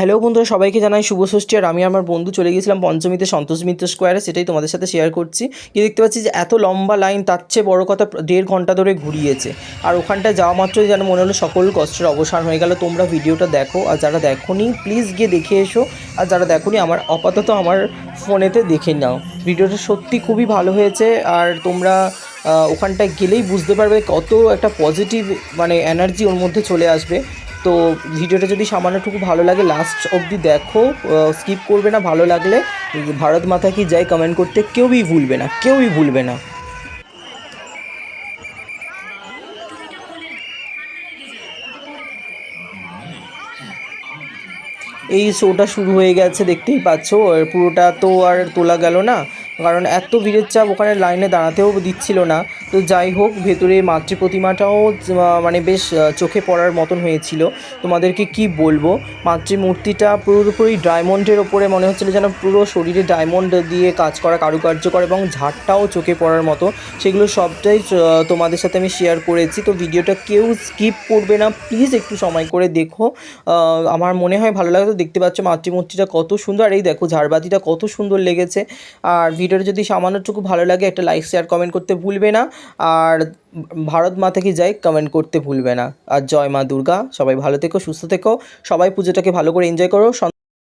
Hello বন্ধুরা, সবাইকে জানাই শুভ ষষ্ঠী। আর আমি আমার বন্ধু চলে গিয়েছিলাম পঞ্চমীতে সন্তোষ মিত্র স্কোয়ারে, সেটাই তোমাদের সাথে শেয়ার করছি। কি দেখতে পাচ্ছি যে এত লম্বা লাইন, তার চেয়ে বড়ো কথা 1.5 ঘন্টা ধরে ঘুরিয়েছে। আর ওখানটায় যাওয়া মাত্রই যেন মনে হলো সকল কষ্টের অবসান হয়ে গেল। তোমরা ভিডিওটা দেখো, আর যারা দেখোনি প্লিজ গিয়ে দেখে এসো, আর যারা দেখোনি আপাতত আমার ফোনেতে দেখে নাও। ভিডিওটা সত্যি খুবই ভালো হয়েছে। আর তোমরা ওখানটায় গেলেই বুঝতে পারবে কত একটা পজিটিভ মানে এনার্জি ওর মধ্যে চলে আসবে। তো ভিডিওটা যদি সামান্যটুকু ভালো লাগে লাস্ট অবধি দেখো, স্কিপ করবে না। ভালো লাগলে ভারত মাতা কি জয় কমেন্ট করতে কেউই ভুলবে না, কেউই ভুলবে না। এই শোটা শুরু হয়ে গেছে, দেখতেই পাচ্ছ। আর পুরোটা তো আর তোলা গেল না, কারণ এত ভিড়ের চাপ, ওখানে লাইনে দাঁড়াতেও দিচ্ছিল না। তো যাই হোক, ভেতরে মাতৃ প্রতিমাটাও মানে বেশ চোখে পড়ার মতন হয়েছিল। তোমাদেরকে কি বলবো, মাতৃমূর্তিটা পুরোপুরি ডায়মন্ডের ওপরে মনে হচ্ছিলো যেন পুরো শরীরে ডায়মন্ড দিয়ে কাজ করা, কারুকার্য করা, এবং ঝাড়টাও চোখে পড়ার মতো। সেগুলো সবটাই তোমাদের সাথে আমি শেয়ার করেছি। তো ভিডিওটা কেউ স্কিপ করবে না, প্লিজ একটু সময় করে দেখো। আমার মনে হয় ভালো লাগে। তো দেখতে পাচ্ছ মাতৃমূর্তিটা কত সুন্দর, আর এই দেখো ঝাড়বাতিটা কত সুন্দর লেগেছে। আর ভিডিওটা যদি সামান্যটুকু ভালো লাগে একটা লাইক শেয়ার কমেন্ট করতে ভুলবে না। আর ভারত মাতা কি জয় কমেন্ট করতে ভুলবে না। আর জয় মা দুর্গা। সবাই ভালো থেকো, সুস্থ থেকো, সবাই পুজোটাকে ভালো করে এনজয় করো।